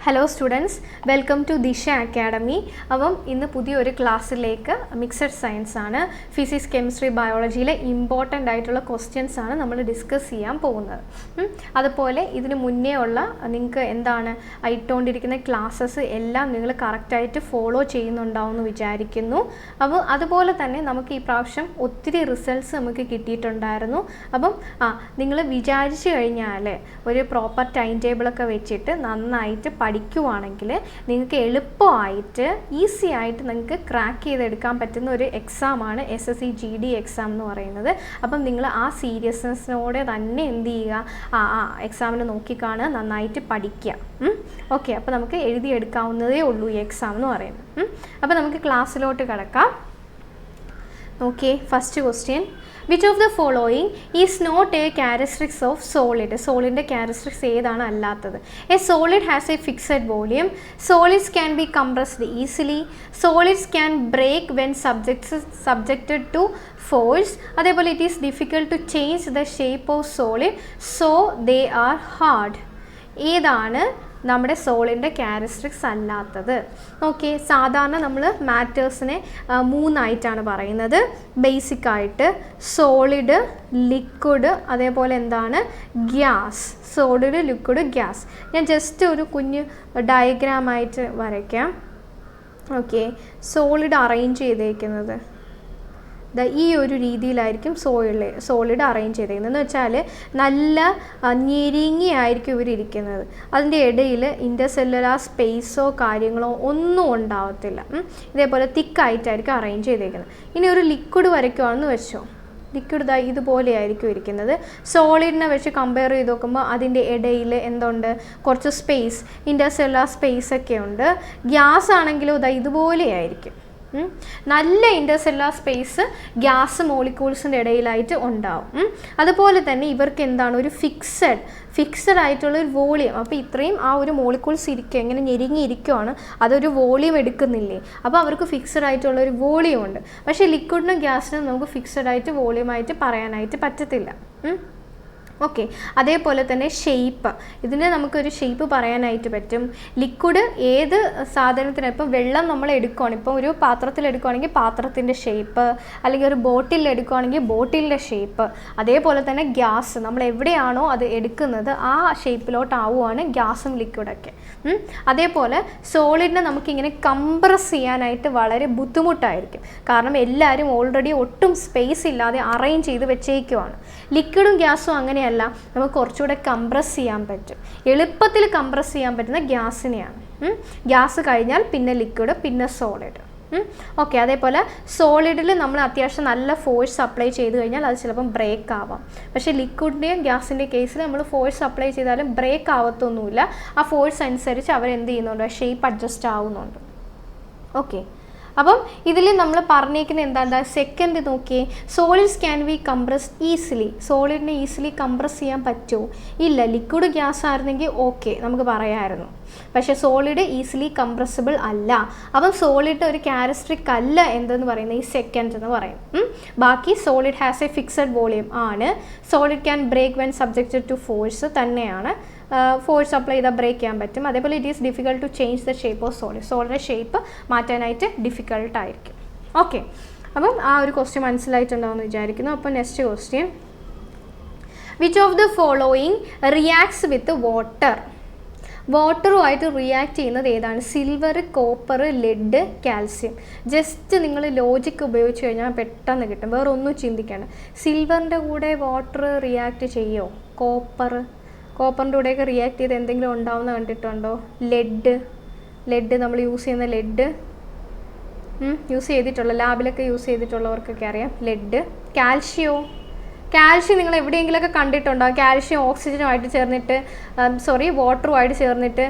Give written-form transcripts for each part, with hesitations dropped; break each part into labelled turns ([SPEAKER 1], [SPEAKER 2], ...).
[SPEAKER 1] Hello students, welcome to ദിശ academy. അപ്പം ഇന്ന് പുതിയൊരു ക്ലാസ്സിലേക്ക് മിക്സഡ് സയൻസ് ആണ്. ഫിസിക്സ്, കെമിസ്ട്രി, ബയോളജിയിലെ ഇമ്പോർട്ടൻ്റ് ആയിട്ടുള്ള ക്വസ്റ്റ്യൻസ് ആണ് നമ്മൾ ഡിസ്കസ് ചെയ്യാൻ പോകുന്നത്. അതുപോലെ ഇതിന് മുന്നേ ഉള്ള നിങ്ങൾക്ക് എന്താണ് ഇട്ടുകൊണ്ടിരിക്കുന്ന ക്ലാസ്സസ് എല്ലാം നിങ്ങൾ കറക്റ്റായിട്ട് ഫോളോ ചെയ്യുന്നുണ്ടാവും എന്ന് വിചാരിക്കുന്നു. അപ്പോൾ അതുപോലെ തന്നെ നമുക്ക് ഈ പ്രാവശ്യം ഒത്തിരി റിസൾട്ട്സ് നമുക്ക് കിട്ടിയിട്ടുണ്ടായിരുന്നു. അപ്പം നിങ്ങൾ വിചാരിച്ചു കഴിഞ്ഞാൽ ഒരു പ്രോപ്പർ ടൈം ടേബിളൊക്കെ വെച്ചിട്ട് നന്നായിട്ട് പഠിക്കുവാണെങ്കിൽ നിങ്ങൾക്ക് എളുപ്പമായിട്ട് ഈസി ആയിട്ട് നിങ്ങൾക്ക് ക്രാക്ക് ചെയ്തെടുക്കാൻ പറ്റുന്ന ഒരു എക്സാമാണ് SSC GD എക്സാം എന്ന് പറയുന്നത്. അപ്പം നിങ്ങൾ ആ സീരിയസ്നെസ്സിനോടെ തന്നെ എന്ത് ചെയ്യുക, എക്സാമിന് നോക്കിക്കാണുക, നന്നായിട്ട് പഠിക്കുക. ഓക്കെ, അപ്പോൾ നമുക്ക് എഴുതിയെടുക്കാവുന്നതേ ഉള്ളൂ ഈ എക്സാം എന്ന് പറയുന്നത്. അപ്പോൾ നമുക്ക് ക്ലാസ്സിലോട്ട് കിടക്കാം. Okay, first question. Which of the following is not a characteristics of solid? സോളിഡിൻ്റെ ക്യാരക്ടറിസ്റ്റിക്സ് ഏതാണ് അല്ലാത്തത്? A solid has a fixed volume. Solids can be compressed easily. Solids can break when subjected to force. അതേപോലെ it is difficult to change the shape of solid, so they are hard. ഏതാണ് നമ്മുടെ സോളിൻ്റെ characteristics അല്ലാത്തത്? Okay, സാധാരണ നമ്മൾ മാറ്റേഴ്സിനെ മൂന്നായിട്ടാണ് പറയുന്നത്. ബേസിക്കായിട്ട് solid, liquid, അതേപോലെ എന്താണ് ഗ്യാസ്. Solid, liquid, gas. ഞാൻ ജസ്റ്റ് ഒരു കുഞ്ഞ് ഡയഗ്രാമായിട്ട് വരയ്ക്കാം. ഓക്കെ, സോളിഡ് അറേഞ്ച് ചെയ്തേക്കുന്നത് ഈ ഒരു രീതിയിലായിരിക്കും സോളിഡ് അറേഞ്ച് ചെയ്തേക്കുന്നത്. എന്ന് വെച്ചാൽ നല്ല ഞെരുങ്ങിയായിരിക്കും ഇവരിയ്ക്കുന്നത്. അതിൻ്റെ ഇടയിൽ ഇൻ്റർസെല്ലുലാർ സ്പേസോ കാര്യങ്ങളോ ഒന്നും ഉണ്ടാവത്തില്ല. ഇതേപോലെ തിക്കായിട്ടായിരിക്കും അറേഞ്ച് ചെയ്തേക്കുന്നത്. ഇനി ഒരു ലിക്വിഡ് വരയ്ക്കുവാണെന്ന് വെച്ചോ, ലിക്വിഡ് ഇതുപോലെയായിരിക്കും ഇരിക്കുന്നത്. സോളിഡിനെ വെച്ച് കമ്പയർ ചെയ്ത് നോക്കുമ്പോൾ അതിൻ്റെ ഇടയിൽ എന്തുണ്ട്, കുറച്ച് സ്പേസ്, ഇൻ്റർസെല്ലുലാർ സ്പേസ് ഒക്കെ ഉണ്ട്. ഗ്യാസ് ആണെങ്കിലോ ഇതുപോലെയായിരിക്കും. നല്ല ഇൻ്റർസെല്ലുലാർ സ്പേസ് ഗ്യാസ് മോളിക്യൂൾസിൻ്റെ ഇടയിലായിട്ട് ഉണ്ടാവും. അതുപോലെ തന്നെ ഇവർക്ക് എന്താണ്, ഒരു ഫിക്സഡ് ആയിട്ടുള്ളൊരു വോളിയം. അപ്പോൾ ഇത്രയും ആ ഒരു മോളിക്യൂൾസ് ഇരിക്കുക, ഇങ്ങനെ ഞെരുങ്ങിയിരിക്കുകയാണ്, അതൊരു വോളിയം എടുക്കുന്നില്ലേ. അപ്പോൾ അവർക്ക് ഫിക്സഡ് ആയിട്ടുള്ളൊരു വോളിയം ഉണ്ട്. പക്ഷേ ലിക്വിഡിനും ഗ്യാസിനും നമുക്ക് ഫിക്സഡ് ആയിട്ട് വോളിയമായിട്ട് പറയാനായിട്ട് പറ്റത്തില്ല. ഓക്കെ, അതേപോലെ തന്നെ ഷേപ്പ്, ഇതിന് നമുക്കൊരു ഷേപ്പ് പറയാനായിട്ട് പറ്റും. ലിക്വിഡ് ഏത് സാധനത്തിന്, ഇപ്പം വെള്ളം നമ്മൾ എടുക്കുകയാണ്, ഇപ്പം ഒരു പാത്രത്തിൽ എടുക്കുകയാണെങ്കിൽ പാത്രത്തിൻ്റെ ഷേപ്പ്, അല്ലെങ്കിൽ ഒരു ബോട്ടിൽ എടുക്കുകയാണെങ്കിൽ ബോട്ടിലിൻ്റെ ഷേപ്പ്. അതേപോലെ തന്നെ ഗ്യാസ്, നമ്മൾ എവിടെയാണോ അത് എടുക്കുന്നത് ആ ഷേപ്പിലോട്ടാവുകയാണ് ഗ്യാസും ലിക്വിഡൊക്കെ. അതേപോലെ സോളിഡിനെ നമുക്കിങ്ങനെ കംപ്രസ് ചെയ്യാനായിട്ട് വളരെ ബുദ്ധിമുട്ടായിരിക്കും. കാരണം എല്ലാവരും ഓൾറെഡി ഒട്ടും സ്പേസ് ഇല്ലാതെ അറേഞ്ച് ചെയ്ത് വെച്ചേക്കുവാണ്. ലിക്വിഡും ഗ്യാസും അങ്ങനെയല്ല, നമുക്ക് കുറച്ചുകൂടെ കംപ്രസ് ചെയ്യാൻ പറ്റും. എളുപ്പത്തിൽ കംപ്രസ് ചെയ്യാൻ പറ്റുന്ന ഗ്യാസിനെയാണ്. ഗ്യാസ് കഴിഞ്ഞാൽ പിന്നെ ലിക്വിഡ്, പിന്നെ സോളിഡ്. ഓക്കെ, അതേപോലെ സോളിഡിൽ നമ്മൾ അത്യാവശ്യം നല്ല ഫോഴ്സ് അപ്ലൈ ചെയ്ത് കഴിഞ്ഞാൽ അത് ചിലപ്പം ബ്രേക്ക് ആവാം. പക്ഷേ ലിക്വിഡിൻ്റെയും ഗ്യാസിൻ്റെ കേസിൽ നമ്മൾ ഫോഴ്സ് അപ്ലൈ ചെയ്താലും ബ്രേക്ക് ആവത്തൊന്നുമില്ല. ആ ഫോഴ്സ് അനുസരിച്ച് അവരെന്ത് ചെയ്യുന്നുണ്ട്, ഷേപ്പ് അഡ്ജസ്റ്റ് ആവുന്നുണ്ട്. ഓക്കെ, അപ്പം ഇതിൽ നമ്മൾ പറഞ്ഞേക്കുന്നത് എന്താണ്, സെക്കൻഡ് നോക്കിയേ. Solids can be compressed easily. സോളിഡിനെ ഈസിലി കംപ്രസ് ചെയ്യാൻ പറ്റുമോ? ഇല്ല. ലിക്വിഡ് ഗ്യാസ് ആയിരുന്നെങ്കിൽ ഓക്കെ, നമുക്ക് പറയാമായിരുന്നു. പക്ഷേ സോളിഡ് ഈസിലി കംപ്രസിബിൾ അല്ല. അപ്പം സോളിഡ് ഒരു ക്യാരക്ടറിസ്റ്റിക് അല്ല എന്തെന്ന് പറയുന്നത് ഈ സെക്കൻഡ് എന്ന് പറയും. ബാക്കി solid has a fixed volume ആണ്. Solid can break when subjected to force തന്നെയാണ്. ഫോഴ്സ് അപ്ലൈ ചെയ്താൽ ബ്രേക്ക് ചെയ്യാൻ പറ്റും. അതേപോലെ it is difficult to change the shape of solid. സോളിഡിൻ്റെ ഷേപ്പ് മാറ്റാനായിട്ട് ഡിഫിക്കൽട്ടായിരിക്കും. ഓക്കെ, അപ്പം ആ ഒരു ക്വസ്റ്റ്യൻ മനസ്സിലായിട്ടുണ്ടാവുമെന്ന് വിചാരിക്കുന്നു. അപ്പോൾ next question. Which of the following reacts with water? വാട്ടറുമായിട്ട് റിയാക്ട് ചെയ്യുന്നത് ഏതാണ്? Silver, copper, lead, calcium. Just നിങ്ങൾ ലോജിക്ക് ഉപയോഗിച്ച് കഴിഞ്ഞാൽ പെട്ടെന്ന് കിട്ടും, വേറെ ഒന്നും ചിന്തിക്കേണ്ട. സിൽവറിൻ്റെ കൂടെ വാട്ടർ റിയാക്ട് ചെയ്യുമോ? കോപ്പറിൻ്റെ കൂടെയൊക്കെ റിയാക്ട് ചെയ്ത് എന്തെങ്കിലും ഉണ്ടാവുന്ന കണ്ടിട്ടുണ്ടോ? ലെഡ് നമ്മൾ യൂസ് ചെയ്യുന്ന ലെഡ് യൂസ് ചെയ്തിട്ടുള്ള ലാബിലൊക്കെ യൂസ് ചെയ്തിട്ടുള്ളവർക്കൊക്കെ അറിയാം ലെഡ്. കാൽഷ്യം നിങ്ങൾ എവിടെയെങ്കിലുമൊക്കെ കണ്ടിട്ടുണ്ടോ? കാൽഷ്യം ഓക്സിജനുമായിട്ട് ചേർന്നിട്ട് വാട്ടറുമായിട്ട് ചേർന്നിട്ട്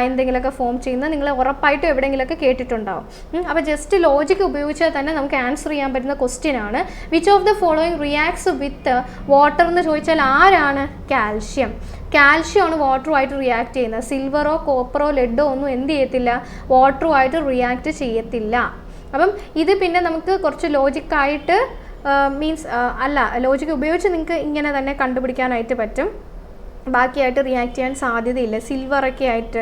[SPEAKER 1] എന്തെങ്കിലുമൊക്കെ ഫോം ചെയ്യുന്നത് നിങ്ങൾ ഉറപ്പായിട്ടും എവിടെയെങ്കിലുമൊക്കെ കേട്ടിട്ടുണ്ടാവും. അപ്പോൾ ജസ്റ്റ് ലോജിക്ക് ഉപയോഗിച്ചാൽ തന്നെ നമുക്ക് ആൻസർ ചെയ്യാൻ പറ്റുന്ന ക്വസ്റ്റ്യൻ ആണ്. Which of the following reacts with water എന്ന് ചോദിച്ചാൽ ആരാണ്? കാൽഷ്യമാണ് വാട്ടറുമായിട്ട് റിയാക്ട് ചെയ്യുന്നത്. സിൽവറോ കോപ്പറോ ലെഡോ ഒന്നും എന്ത് ചെയ്യത്തില്ല, വാട്ടറുമായിട്ട് റിയാക്ട് ചെയ്യത്തില്ല. അപ്പം ഇത് പിന്നെ നമുക്ക് കുറച്ച് ലോജിക്കായിട്ട് മീൻസ് അല്ല, ലോജിക്ക് ഉപയോഗിച്ച് നിങ്ങൾക്ക് ഇങ്ങനെ തന്നെ കണ്ടുപിടിക്കാനായിട്ട് പറ്റും. ബാക്കിയായിട്ട് റിയാക്ട് ചെയ്യാൻ സാധ്യതയില്ല. സിൽവറൊക്കെ ആയിട്ട്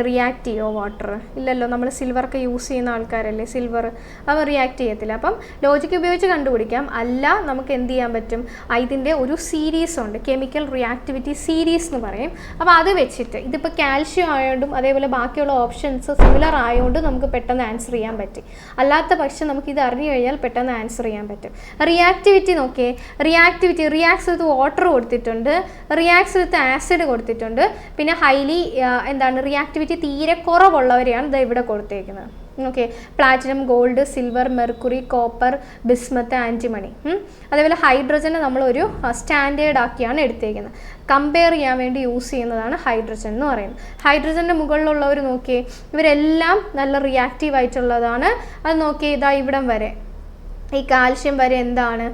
[SPEAKER 1] റിയാക്ട് ചെയ്യുമോ വാട്ടർ? ഇല്ലല്ലോ. നമ്മൾ സിൽവറൊക്കെ യൂസ് ചെയ്യുന്ന ആൾക്കാരല്ലേ സിൽവർ, അവ റിയാക്ട് ചെയ്യത്തില്ല. അപ്പം ലോജിക്ക് ഉപയോഗിച്ച് കണ്ടുപിടിക്കാം. അല്ല, നമുക്ക് എന്ത് ചെയ്യാൻ പറ്റും, ഇതിൻ്റെ ഒരു സീരീസ് ഉണ്ട്, കെമിക്കൽ റിയാക്ടിവിറ്റി സീരീസ് എന്ന് പറയും. അപ്പോൾ അത് വെച്ചിട്ട് ഇതിപ്പോൾ കാൽഷ്യം ആയതുകൊണ്ടും അതേപോലെ ബാക്കിയുള്ള ഓപ്ഷൻസ് സിമിലർ ആയതുകൊണ്ട് നമുക്ക് പെട്ടെന്ന് ആൻസർ ചെയ്യാൻ പറ്റി. അല്ലാത്ത പക്ഷം നമുക്ക് ഇത് അറിഞ്ഞു കഴിഞ്ഞാൽ പെട്ടെന്ന് ആൻസർ ചെയ്യാൻ പറ്റും. റിയാക്ടിവിറ്റി നോക്കിയേ, റിയാക്ടിവിറ്റി റിയാക്ട്സ് വിത്ത് വാട്ടർ കൊടുത്തിട്ടുണ്ട്, റിയാക്ട്സ് വിത്ത് ആസിഡ് കൊടുത്തിട്ടുണ്ട്, പിന്നെ ഹൈലി റിയാക്ടിവിറ്റി തീരെ കുറവുള്ളവരെയാണ് ഇത് ഇവിടെ കൊടുത്തേക്കുന്നത്. Okay, platinum, gold, silver, mercury, copper, bismuth, antimony. അതേപോലെ ഹൈഡ്രജനെ നമ്മളൊരു സ്റ്റാൻഡേർഡ് ആക്കിയാണ് എടുത്തേക്കുന്നത്. കമ്പയർ ചെയ്യാൻ വേണ്ടി യൂസ് ചെയ്യുന്നതാണ് ഹൈഡ്രജൻ എന്ന് പറയുന്നത്. ഹൈഡ്രജൻ്റെ മുകളിലുള്ളവർ നോക്കിയേ, ഇവരെല്ലാം നല്ല റിയാക്റ്റീവ് ആയിട്ടുള്ളതാണ്. അത് നോക്കിയേ, ഇതാ ഇവിടം വരെ ഈ കാൽഷ്യം വരെ എന്താണ്,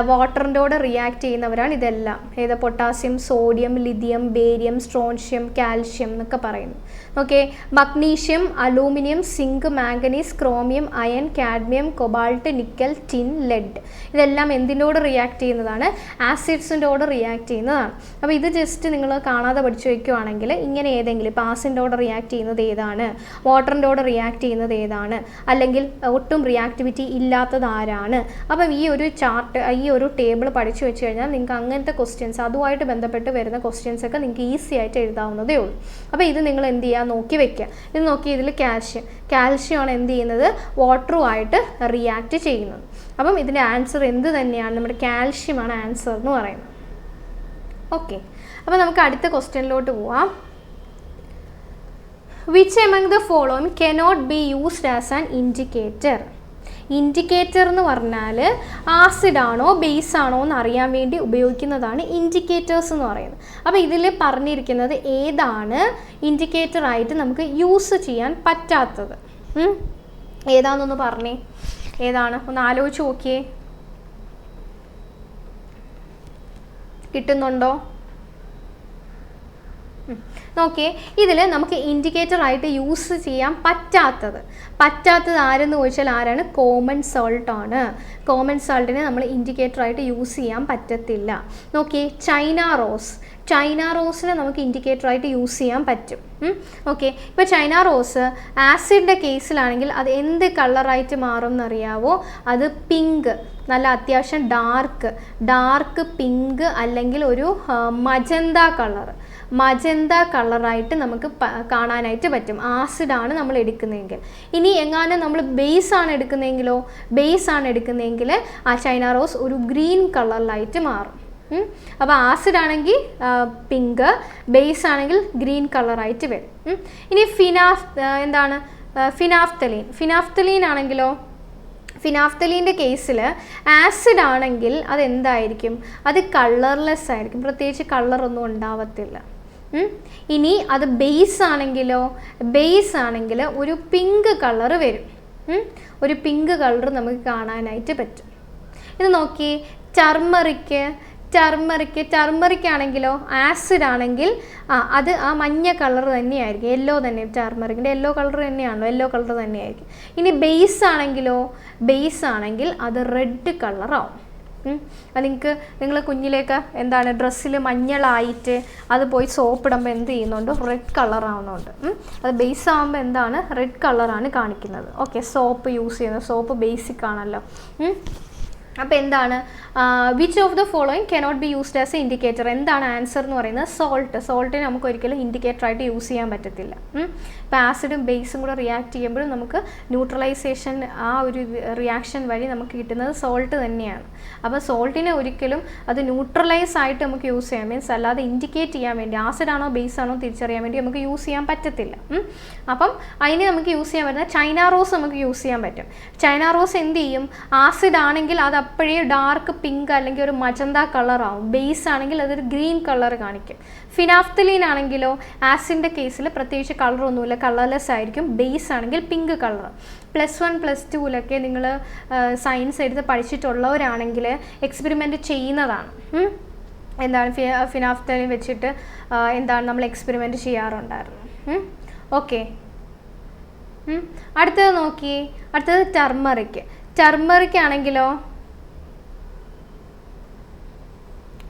[SPEAKER 1] വാട്ടറിൻ്റെ കൂടെ റിയാക്ട് ചെയ്യുന്നവരാണ് ഇതെല്ലാം. ഏത് potassium, sodium, lithium, barium, strontium, calcium എന്നൊക്കെ പറയുന്നു. Okay, magnesium, aluminium, zinc, manganese, chromium, iron, cadmium, cobalt, nickel, tin, lead, ഇതെല്ലാം എന്തിൻ്റെ കൂടെ റിയാക്ട് ചെയ്യുന്നതാണ്, ആസിഡ്സിൻ്റെ കൂടെ റിയാക്ട് ചെയ്യുന്നതാണ്. അപ്പോൾ ഇത് ജസ്റ്റ് നിങ്ങൾ കാണാതെ പഠിച്ചു വയ്ക്കുകയാണെങ്കിൽ ഇങ്ങനെ ഏതെങ്കിലും ഇപ്പോൾ ആസിഡിൻ്റെ കൂടെ റിയാക്ട് ചെയ്യുന്നത് ഏതാണ്, വാട്ടറിൻ്റെ കൂടെ റിയാക്ട് ചെയ്യുന്നത് ഏതാണ്, അല്ലെങ്കിൽ ഒട്ടും റിയാക്ടിവിറ്റി ഇല്ലാത്തത് ആരാണ്. അപ്പം ഈ ഒരു ചാർട്ട്, ഈ ഒരു ടേബിൾ പഠിച്ചു വെച്ച് കഴിഞ്ഞാൽ നിങ്ങൾക്ക് അങ്ങനത്തെ ക്വസ്റ്റ്യൻസ്, അതുമായിട്ട് ബന്ധപ്പെട്ട് വരുന്ന ക്വസ്റ്റ്യൻസ് ഒക്കെ നിങ്ങൾക്ക് ഈസി ആയിട്ട് എഴുതാവുന്നതേ ഉള്ളൂ. അപ്പോൾ ഇത് നിങ്ങൾ എന്ത് ചെയ്യുക, നോക്കി വെക്കുക. ഇത് നോക്കി, ഇതിൽ കാൽഷ്യമാണ് എന്ത് ചെയ്യുന്നത്, വാട്ടറുമായിട്ട് റിയാക്ട് ചെയ്യുന്നത്. അപ്പം ഇതിൻ്റെ ആൻസർ എന്ത് തന്നെയാണ്, നമ്മുടെ കാൽഷ്യമാണ് ആൻസർ എന്ന് പറയുന്നത്. ഓക്കെ, അപ്പോൾ നമുക്ക് അടുത്ത ക്വസ്റ്റ്യനിലോട്ട് പോവാം. Which among the following cannot be used as an indicator? Indicator എന്ന് പറഞ്ഞാൽ ആസിഡാണോ ബേസ് ആണോ എന്ന് അറിയാൻ വേണ്ടി ഉപയോഗിക്കുന്നതാണ് ഇൻഡിക്കേറ്റേഴ്സ് എന്ന് പറയുന്നത്. അപ്പോൾ ഇതിൽ പറഞ്ഞിരിക്കുന്നത് ഏതാണ് ഇൻഡിക്കേറ്റർ ആയിട്ട് നമുക്ക് യൂസ് ചെയ്യാൻ പറ്റാത്തത്? ഏതാണെന്നൊന്ന് പറഞ്ഞേ, ഏതാണ്? ഒന്ന് ആലോചിച്ച് നോക്കിയേ, കിട്ടുന്നുണ്ടോ? നോക്കിയേ, ഇതിൽ നമുക്ക് ഇൻഡിക്കേറ്റർ ആയിട്ട് യൂസ് ചെയ്യാൻ പറ്റാത്തത് ആരെന്ന് ചോദിച്ചാൽ ആരാണ്? കോമൺ സോൾട്ട് ആണ്. കോമൺ സോൾട്ടിനെ നമ്മൾ ഇൻഡിക്കേറ്റർ ആയിട്ട് യൂസ് ചെയ്യാൻ പറ്റത്തില്ല. നോക്കിയേ, ചൈന റോസിനെ നമുക്ക് ഇൻഡിക്കേറ്റർ ആയിട്ട് യൂസ് ചെയ്യാൻ പറ്റും. ഓക്കെ, ഇപ്പോൾ ചൈന റോസ് ആസിഡിൻ്റെ കേസിലാണെങ്കിൽ അത് എന്ത് കളറായിട്ട് മാറും എന്നറിയാവോ? അത് പിങ്ക്, നല്ല അത്യാവശ്യം ഡാർക്ക് പിങ്ക്, അല്ലെങ്കിൽ ഒരു മജന്ത കളറായിട്ട് നമുക്ക് കാണാനായിട്ട് പറ്റും, ആസിഡാണ് നമ്മൾ എടുക്കുന്നതെങ്കിൽ. ഇനി എങ്ങാനും നമ്മൾ ബേസ് ആണ് എടുക്കുന്നതെങ്കിൽ ആ ചൈന റോസ് ഒരു ഗ്രീൻ കളറിലായിട്ട് മാറും. അപ്പോൾ ആസിഡ് ആണെങ്കിൽ പിങ്ക്, ബേസ് ആണെങ്കിൽ ഗ്രീൻ കളറായിട്ട് വരും. ഇനി ഫിനാഫ്തലീൻ ആണെങ്കിലോ, ഫിനാഫ്തലീൻ്റെ കേസിൽ ആസിഡ് ആണെങ്കിൽ അതെന്തായിരിക്കും? അത് കളർലെസ് ആയിരിക്കും, പ്രത്യേകിച്ച് കളറൊന്നും ഉണ്ടാവത്തില്ല. ഇനി അത് ബേസ് ആണെങ്കിൽ ഒരു പിങ്ക് കളർ വരും, ഒരു പിങ്ക് കളർ നമുക്ക് കാണാനായിട്ട് പറ്റും. ഇത് നോക്കി, ടർമറിക് ആണെങ്കിലോ, ആസിഡ് ആണെങ്കിൽ അത് ആ മഞ്ഞ കളർ തന്നെയായിരിക്കും, യെല്ലോ തന്നെ. ടർമറിക്കിൻ്റെ യെല്ലോ കളർ തന്നെയാണല്ലോ, യെല്ലോ കളർ തന്നെയായിരിക്കും. ഇനി ബേസ് ആണെങ്കിൽ അത് റെഡ് കളറാവും. അത് നിങ്ങൾ കുഞ്ഞിലേക്ക് ഡ്രസ്സിൽ മഞ്ഞളായിട്ട് അത് പോയി സോപ്പ് ഇടുമ്പോൾ എന്ത് ചെയ്യുന്നുണ്ട്? റെഡ് കളറാവുന്നുണ്ട്. അത് ബേസ് ആകുമ്പോൾ റെഡ് കളറാണ് കാണിക്കുന്നത്. ഓക്കെ, സോപ്പ് യൂസ് ചെയ്യുന്നത്, സോപ്പ് ബേസിക് ആണല്ലോ. അപ്പോൾ എന്താണ് which of the following cannot be used as A indicator? എന്താണ് ആൻസർ എന്ന് പറയുന്നത്? സോൾട്ടിനെ നമുക്ക് ഒരിക്കലും ഇൻഡിക്കേറ്റർ ആയിട്ട് യൂസ് ചെയ്യാൻ പറ്റത്തില്ല. ഇപ്പോൾ ആസിഡും ബേസും കൂടെ റിയാക്ട് ചെയ്യുമ്പോഴും നമുക്ക് ന്യൂട്രലൈസേഷൻ, ആ ഒരു റിയാക്ഷൻ വഴി നമുക്ക് കിട്ടുന്നത് സോൾട്ട് തന്നെയാണ്. അപ്പോൾ സോൾട്ടിനെ ഒരിക്കലും അത് ന്യൂട്രലൈസ് ആയിട്ട് നമുക്ക് യൂസ് ചെയ്യാൻ, മീൻസ് അല്ലാതെ ഇൻഡിക്കേറ്റ് ചെയ്യാൻ വേണ്ടി ആസിഡാണോ ബേസ് ആണോ തിരിച്ചറിയാൻ വേണ്ടി നമുക്ക് യൂസ് ചെയ്യാൻ പറ്റത്തില്ല. അപ്പം അതിന് നമുക്ക് യൂസ് ചെയ്യാൻ പറ്റുന്ന ചൈന റോസ് നമുക്ക് യൂസ് ചെയ്യാൻ പറ്റും. ചൈന റോസ് എന്ത് ചെയ്യും? ആസിഡ് ആണെങ്കിൽ അത് അപ്പോഴേ ഡാർക്ക് പിങ്ക് അല്ലെങ്കിൽ ഒരു മജന്ത കളറാവും, ബേസ് ആണെങ്കിൽ അതൊരു ഗ്രീൻ കളർ കാണിക്കും. ഫിനാഫ്തലീൻ ആണെങ്കിലോ ആസിഡിൻ്റെ കേസിൽ പ്രത്യേകിച്ച് കളറൊന്നുമില്ല, കളർലെസ് ആയിരിക്കും, ബേസ് ആണെങ്കിൽ പിങ്ക് കളർ. +1 +2 നിങ്ങൾ സയൻസ് എടുത്ത് പഠിച്ചിട്ടുള്ളവരാണെങ്കിൽ എക്സ്പെരിമെൻറ്റ് ചെയ്യുന്നതാണ്. ഫിനാഫ്തലീൻ വെച്ചിട്ട് നമ്മൾ എക്സ്പെരിമെൻറ്റ് ചെയ്യാറുണ്ടായിരുന്നു. ഓക്കെ, അടുത്തത് നോക്കി, അടുത്തത് ടർമറിക് ആണെങ്കിലോ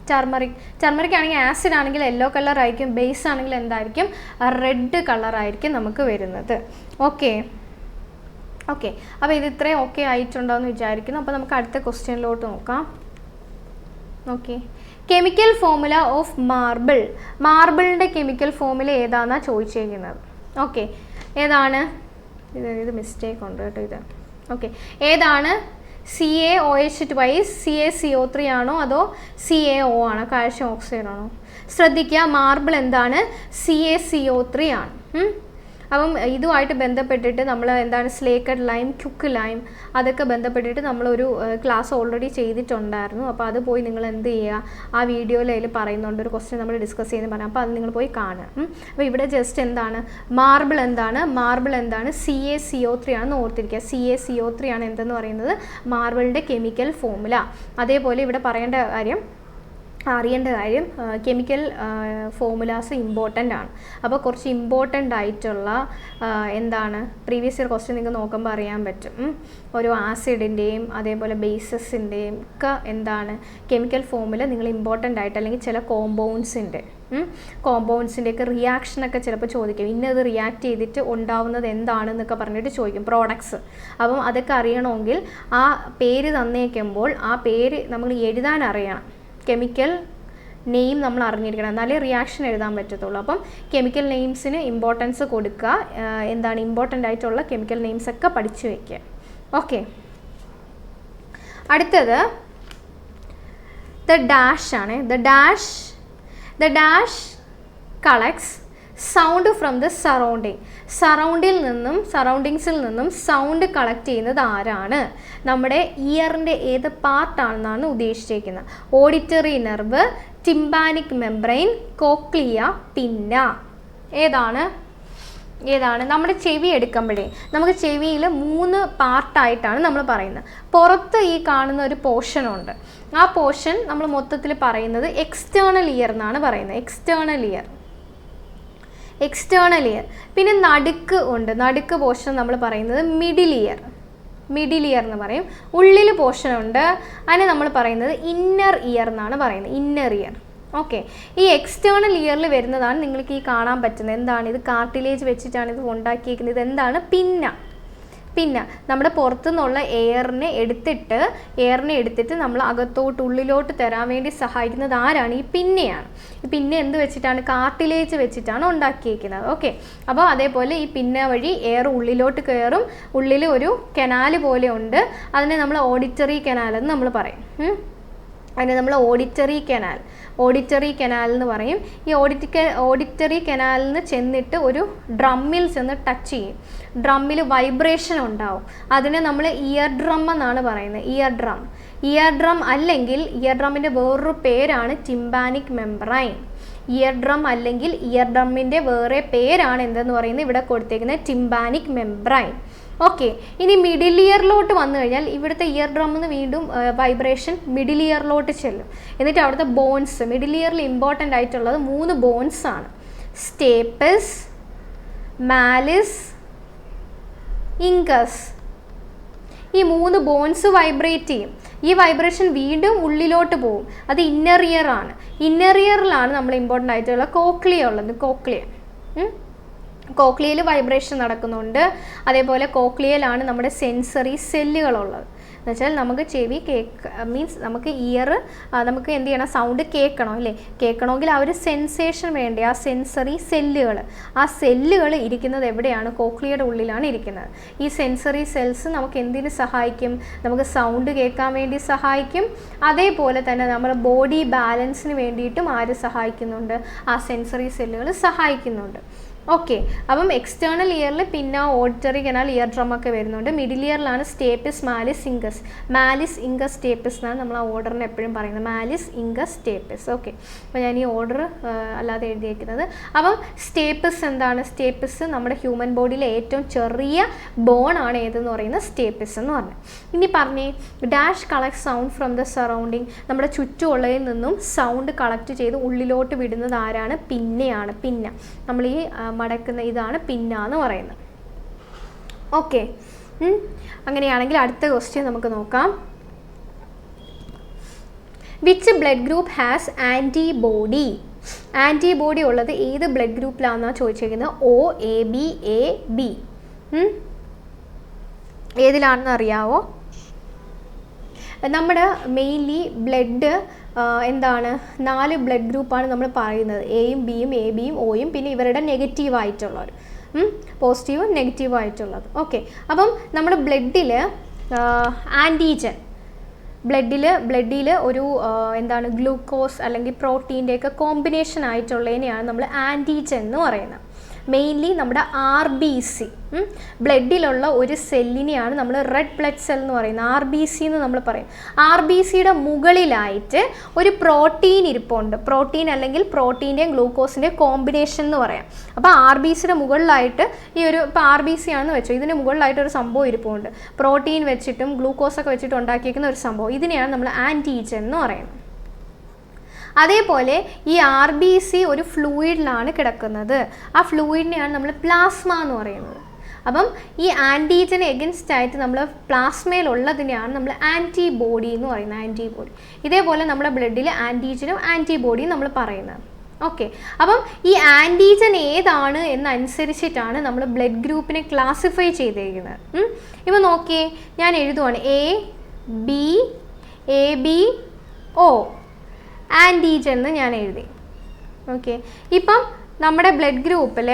[SPEAKER 1] ടർമറിക് ആണെങ്കിൽ ആസിഡ് ആണെങ്കിൽ യെല്ലോ കളർ ആയിരിക്കും, ബേസ് ആണെങ്കിൽ എന്തായിരിക്കും, റെഡ് കളർ ആയിരിക്കും നമുക്ക് വരുന്നത്. ഓക്കെ, അപ്പോൾ ഇത് ഇത്രയും ഓക്കെ ആയിട്ടുണ്ടോ എന്ന് വിചാരിക്കുന്നു. അപ്പോൾ നമുക്ക് അടുത്ത ക്വസ്റ്റ്യനിലോട്ട് നോക്കാം. ഓക്കെ, കെമിക്കൽ ഫോർമുല ഓഫ് മാർബിളിൻ്റെ കെമിക്കൽ ഫോർമുല ഏതാണെന്നാണ് ചോദിച്ചിരിക്കുന്നത്. ഓക്കെ, ഏതാണ്? ഇത് മിസ്റ്റേക്ക് ഉണ്ട് കേട്ടോ ഇത്. ഓക്കെ, ഏതാണ്? CaOH2 CaCO3 ആണോ അതോ CaO ആണോ, കാൽഷ്യം ഓക്സൈഡ് ആണോ? ശ്രദ്ധിക്കുക, മാർബിൾ എന്താണ്? CaCO3 ആണ്. അപ്പം ഇതുമായിട്ട് ബന്ധപ്പെട്ടിട്ട് നമ്മൾ എന്താണ് സ്ലേക്കഡ് ലൈം, ക്യുക്ക് ലൈം അതൊക്കെ ബന്ധപ്പെട്ടിട്ട് നമ്മളൊരു ക്ലാസ് ഓൾറെഡി ചെയ്തിട്ടുണ്ടായിരുന്നു. അപ്പോൾ അത് പോയി നിങ്ങൾ എന്ത് ചെയ്യുക, ആ വീഡിയോയിൽ അതിൽ പറയുന്നുണ്ട്, ഒരു ക്വസ്റ്റ്യൻ നമ്മൾ ഡിസ്കസ് ചെയ്യുന്ന പറയാം. അപ്പോൾ അത് നിങ്ങൾ പോയി കാണുക. അപ്പോൾ ഇവിടെ ജസ്റ്റ് എന്താണ് മാർബിൾ എന്താണ് CaCO3 ആണെന്ന് ഓർത്തിരിക്കുക. CaCO3 ആണ് എന്തെന്ന് പറയുന്നത് മാർബിളിൻ്റെ കെമിക്കൽ ഫോർമുല. അതേപോലെ ഇവിടെ അറിയേണ്ട കാര്യം കെമിക്കൽ ഫോർമുലാസ് ഇമ്പോർട്ടൻ്റ് ആണ്. അപ്പോൾ കുറച്ച് ഇമ്പോർട്ടൻ്റ് ആയിട്ടുള്ള എന്താണ് പ്രീവിയസ് ഇയർ ക്വസ്റ്റ്യൻ നിങ്ങൾക്ക് നോക്കുമ്പോൾ അറിയാൻ പറ്റും. ഓരോ ആസിഡിൻ്റെയും അതേപോലെ ബേസസിൻ്റെയും ഒക്കെ എന്താണ് കെമിക്കൽ ഫോർമുല നിങ്ങൾ ഇമ്പോർട്ടൻ്റ് ആയിട്ട്, അല്ലെങ്കിൽ ചില കോമ്പൗണ്ട്സിൻ്റെയൊക്കെ റിയാക്ഷനൊക്കെ ചിലപ്പോൾ ചോദിക്കും. ഇന്നത് റിയാക്ട് ചെയ്തിട്ട് ഉണ്ടാവുന്നത് എന്താണെന്നൊക്കെ പറഞ്ഞിട്ട് ചോദിക്കും, പ്രോഡക്ട്സ്. അപ്പം അതൊക്കെ അറിയണമെങ്കിൽ ആ പേര് തന്നേക്കുമ്പോൾ ആ പേര് നമ്മൾ എഴുതാൻ അറിയണം. കെമിക്കൽ നെയിം നമ്മൾ അറിഞ്ഞിരിക്കണം, എന്നാലേ റിയാക്ഷൻ എഴുതാൻ പറ്റത്തുള്ളൂ. അപ്പം കെമിക്കൽ നെയിംസിന് ഇമ്പോർട്ടൻസ് കൊടുക്കുക. എന്താണ് ഇമ്പോർട്ടൻ്റ് ആയിട്ടുള്ള കെമിക്കൽ നെയിംസ് ഒക്കെ പഠിച്ചു വയ്ക്കുക. ഓക്കെ, അടുത്തത് ദ ഡാഷ് ആണ്. The dash collects sound from the സറൗണ്ടിങ്സിൽ നിന്നും സൗണ്ട് കളക്ട് ചെയ്യുന്നത് ആരാണ്? നമ്മുടെ ഇയറിൻ്റെ ഏത് പാർട്ടാണെന്നാണ് ഉദ്ദേശിച്ചിരിക്കുന്നത്. Auditory nerve, tympanic membrane, cochlea, pinna. ഏതാണ്? നമ്മുടെ ചെവി എടുക്കുമ്പോഴേ നമുക്ക് ചെവിയിൽ 3 പാർട്ടായിട്ടാണ് നമ്മൾ പറയുന്നത്. പുറത്ത് ഈ കാണുന്ന ഒരു പോർഷനുണ്ട്. ആ പോർഷൻ നമ്മൾ മൊത്തത്തിൽ പറയുന്നത് എക്സ്റ്റേണൽ ഇയർ എന്നാണ് പറയുന്നത്. External year. പിന്നെ നടുക്ക് ഉണ്ട്. നടുക്ക് പോർഷൻ നമ്മൾ പറയുന്നത് മിഡിൽ ഇയർ എന്ന് പറയും. ഉള്ളിൽ പോർഷൻ ഉണ്ട്, അതിനെ നമ്മൾ പറയുന്നത് ഇന്നർ ഇയർ എന്നാണ് പറയുന്നത്. Inner year. ഓക്കെ, ഈ എക്സ്റ്റേണൽ ഇയറിൽ വരുന്നതാണ് നിങ്ങൾക്ക് ഈ കാണാൻ പറ്റുന്നത്. എന്താണ് ഇത്? കാർട്ടിലേജ് വെച്ചിട്ടാണ് ഇത് ഉണ്ടാക്കിയിരിക്കുന്നത്. ഇതെന്താണ്? പിന്നെ നമ്മുടെ പുറത്തുനിന്നുള്ള എയറിനെ എടുത്തിട്ട് നമ്മൾ ഉള്ളിലോട്ട് തരാൻ വേണ്ടി സഹായിക്കുന്നത് ആരാണ്? ഈ പിന്നെയാണ്. ഈ പിന്നെ എന്ത് വെച്ചിട്ടാണ്? കാർട്ടിലേജ് വെച്ചിട്ടാണ് ഉണ്ടാക്കിയിരിക്കുന്നത്. ഓക്കെ, അപ്പോൾ അതേപോലെ ഈ പിന്നെ വഴി എയർ ഉള്ളിലോട്ട് കയറും. ഉള്ളിൽ ഒരു കനാൽ പോലെ ഉണ്ട്, അതിനെ നമ്മൾ ഓഡിറ്ററി കനാൽ എന്ന് നമ്മൾ പറയും. അതിനെ നമ്മൾ ഓഡിറ്ററി കനാൽ എന്ന് പറയും. ഈ ഓഡിറ്ററി കനാലിൽ നിന്ന് ചെന്നിട്ട് ഒരു ഡ്രമ്മിൽ ചെന്ന് ടച്ച് ചെയ്യും. ഡ്രമ്മിൽ വൈബ്രേഷൻ ഉണ്ടാവും. അതിനെ നമ്മൾ ഇയർ ഡ്രം എന്നാണ് പറയുന്നത്. ഇയർ ഡ്രം അല്ലെങ്കിൽ ഇയർ ഡ്രമ്മിൻ്റെ വേറൊരു പേരാണ് ടിംപാനിക് മെംബ്രെയിൻ. ഇയർ ഡ്രമ്മിൻ്റെ വേറെ പേരാണ് എന്തെന്ന് പറയുന്നത് ഇവിടെ കൊടുത്തേക്കുന്നത് ടിംപാനിക് മെംബ്രെയിൻ. ഓക്കെ, ഇനി മിഡിൽ ഇയറിലോട്ട് വന്നു കഴിഞ്ഞാൽ ഇവിടുത്തെ ഇയർ ഡ്രമ്മിൽ വീണ്ടും വൈബ്രേഷൻ മിഡിൽ ഇയറിലോട്ട് ചെല്ലും. എന്നിട്ട് അവിടുത്തെ ബോൺസ്, മിഡിൽ ഇയറിൽ ഇമ്പോർട്ടൻ്റ് ആയിട്ടുള്ളത് 3 ബോൺസ് ആണ്. Stapes, malice, incus. ഈ 3 ബോൺസ് വൈബ്രേറ്റ് ചെയ്യും. ഈ വൈബ്രേഷൻ വീണ്ടും ഉള്ളിലോട്ട് പോകും. അത് ഇന്നർ ഇയർ ആണ്. ഇന്നർ ഇയറിലാണ് നമ്മൾ ഇമ്പോർട്ടൻ്റ് ആയിട്ടുള്ള കോക്ലിയ ഉള്ളത്. കോക്ലിയയിൽ വൈബ്രേഷൻ നടക്കുന്നുണ്ട്. അതേപോലെ കോക്ലിയയിലാണ് നമ്മുടെ സെൻസറി സെല്ലുകളുള്ളത്. എന്നുവെച്ചാൽ നമുക്ക് ചെവി നമുക്ക് ഇയർ നമുക്ക് എന്ത് ചെയ്യണം? സൗണ്ട് കേൾക്കണം അല്ലേ? കേൾക്കണമെങ്കിൽ ആ ഒരു സെൻസേഷൻ വേണ്ടേ? ആ സെൻസറി സെല്ലുകൾ ഇരിക്കുന്നത് എവിടെയാണ്? കോക്ലിയയുടെ ഉള്ളിലാണ് ഇരിക്കുന്നത്. ഈ സെൻസറി സെൽസ് നമുക്ക് എന്തിനു സഹായിക്കും? നമുക്ക് സൗണ്ട് കേൾക്കാൻ വേണ്ടി സഹായിക്കും. അതേപോലെ തന്നെ നമ്മുടെ ബോഡി ബാലൻസിന് വേണ്ടിയിട്ടും ആര് സഹായിക്കുന്നുണ്ട്? ആ സെൻസറി സെല്ലുകൾ സഹായിക്കുന്നുണ്ട്. ഓക്കെ, അപ്പം എക്സ്റ്റേണൽ ഇയറിൽ പിന്നെ ഓഡിറ്ററി കനാൽ, ഇയർ ഡ്രം ഒക്കെ വരുന്നുണ്ട്. മിഡിൽ ഇയറിലാണ് സ്റ്റേപ്പിസ്, മാലിസ്, ഇൻകസ്, സ്റ്റേപ്പിസ് എന്നാണ് നമ്മൾ ആ ഓർഡറിന് എപ്പോഴും പറയുന്നത്. Malice, incus, stapes. ഓക്കെ, അപ്പോൾ ഞാൻ ഈ ഓർഡർ അല്ലാതെ എഴുതിയിരിക്കുന്നത്. അപ്പം സ്റ്റേപ്പിസ് എന്താണ്? സ്റ്റേപ്പിസ് നമ്മുടെ ഹ്യൂമൻ ബോഡിയിലെ ഏറ്റവും ചെറിയ ബോൺ ആണ് ഏതെന്ന് പറയുന്നത് സ്റ്റേപ്പിസ് എന്ന് പറഞ്ഞു. ഇനി പറഞ്ഞേ, dash collect sound from the surrounding. നമ്മുടെ ചുറ്റുമുള്ളതിൽ നിന്നും സൗണ്ട് കളക്ട് ചെയ്ത് ഉള്ളിലോട്ട് വിടുന്നത് ആരാണ്? പിന്നെയാണ്. നമ്മൾ ഈ മടക്കുന്ന ഇതാണ് പിന്ന എന്ന് പറയുന്നത്. ഓക്കെ, അങ്ങനെയാണെങ്കിൽ അടുത്ത ക്വസ്റ്റ്യൻ നമുക്ക് നോക്കാം. Which blood group has antibody? Antibody ഉള്ളത് ഏത് ബ്ലഡ് ഗ്രൂപ്പിലാണെന്നാണ് ചോദിച്ചിരിക്കുന്നത്? O, AB, AB. ഏതിലാണെന്ന് അറിയാവോ? നമ്മുടെ മെയിൻലി ബ്ലഡ് എന്താണ് 4 ബ്ലഡ് ഗ്രൂപ്പാണ് നമ്മൾ പറയുന്നത്. എയും ബിയും എ ബിയും ഒയും പിന്നെ ഇവരുടെ നെഗറ്റീവായിട്ടുള്ളവർ, പോസിറ്റീവും നെഗറ്റീവും ആയിട്ടുള്ളത്. ഓക്കെ, അപ്പം നമ്മുടെ ബ്ലഡിൽ ആൻറ്റിജൻ ബ്ലഡിൽ ഒരു എന്താണ് ഗ്ലൂക്കോസ് അല്ലെങ്കിൽ പ്രോട്ടീൻ്റെയൊക്കെ കോമ്പിനേഷൻ ആയിട്ടുള്ളതിനെയാണ് നമ്മൾ ആൻറ്റിജൻ എന്ന് പറയുന്നത്. മെയിൻലി നമ്മുടെ RBC ബ്ലഡിലുള്ള ഒരു സെല്ലിനെയാണ് നമ്മൾ റെഡ് ബ്ലഡ് സെൽ എന്ന് പറയുന്നത്. RBC എന്ന് നമ്മൾ പറയും. RBCയുടെ മുകളിലായിട്ട് ഒരു പ്രോട്ടീൻ ഇരിപ്പുണ്ട്. പ്രോട്ടീൻ അല്ലെങ്കിൽ പ്രോട്ടീൻ്റെയും ഗ്ലൂക്കോസിൻ്റെയും കോമ്പിനേഷൻ എന്ന് പറയാം. അപ്പോൾ RBCയുടെ മുകളിലായിട്ട് ഈ ഒരു ഇപ്പോൾ RBC ആണെന്ന് വെച്ചോ, ഇതിന് മുകളിലായിട്ട് ഒരു സംഭവം ഇരിപ്പുണ്ട്. പ്രോട്ടീൻ വെച്ചിട്ടും ഗ്ലൂക്കോസൊക്കെ വെച്ചിട്ട് ഉണ്ടാക്കിയിരിക്കുന്ന ഒരു സംഭവം. ഇതിനെയാണ് നമ്മൾ ആൻറ്റിജൻ എന്ന് പറയുന്നത്. അതേപോലെ ഈ RBC ഒരു ഫ്ലൂയിഡിലാണ് കിടക്കുന്നത്. ആ ഫ്ലൂയിഡിനെയാണ് നമ്മൾ പ്ലാസ്മ എന്ന് പറയുന്നത്. അപ്പം ഈ ആൻറ്റിജന് എഗൻസ്റ്റ് ആയിട്ട് നമ്മൾ പ്ലാസ്മയിലുള്ളതിനെയാണ് നമ്മൾ ആൻറ്റിബോഡി എന്ന് പറയുന്നത്. ആൻറ്റിബോഡി. ഇതേപോലെ നമ്മുടെ ബ്ലഡിൽ ആൻറ്റിജനും ആൻറ്റിബോഡിയും നമ്മൾ പറയുന്നത്. ഓക്കെ, അപ്പം ഈ ആൻറ്റിജൻ ഏതാണ് എന്നനുസരിച്ചിട്ടാണ് നമ്മൾ ബ്ലഡ് ഗ്രൂപ്പിനെ ക്ലാസിഫൈ ചെയ്തിരിക്കുന്നത്. ഇപ്പം നോക്കിയേ, ഞാൻ എഴുതുവാണ് ABO ആൻറ്റിജൻ എന്ന് ഞാൻ എഴുതി. ഓക്കെ, ഇപ്പം നമ്മുടെ ബ്ലഡ് ഗ്രൂപ്പിൽ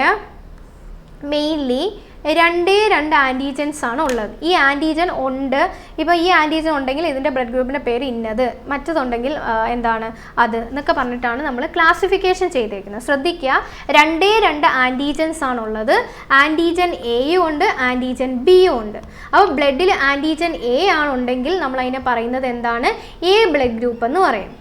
[SPEAKER 1] മെയിൻലി 2 ആൻറ്റിജൻസ് ആണ് ഉള്ളത്. ഈ ആൻറ്റിജൻ ഉണ്ട്. ഇപ്പോൾ ഈ ആൻറ്റിജൻ ഉണ്ടെങ്കിൽ ഇതിൻ്റെ ബ്ലഡ് ഗ്രൂപ്പിൻ്റെ പേര് ഇന്നത്, മറ്റതുണ്ടെങ്കിൽ എന്താണ് അത് എന്നൊക്കെ പറഞ്ഞിട്ടാണ് നമ്മൾ ക്ലാസിഫിക്കേഷൻ ചെയ്തേക്കുന്നത്. ശ്രദ്ധിക്കുക, 2 ആൻറ്റിജൻസ് ആണുള്ളത്. ആൻറ്റിജൻ എയും ഉണ്ട്, ആൻറ്റിജൻ ബിയും ഉണ്ട്. അപ്പോൾ ബ്ലഡിൽ ആൻറ്റിജൻ എ ആണുണ്ടെങ്കിൽ നമ്മൾ അതിനെ പറയുന്നത് എന്താണ്? എ ബ്ലഡ് ഗ്രൂപ്പ് എന്ന് പറയും.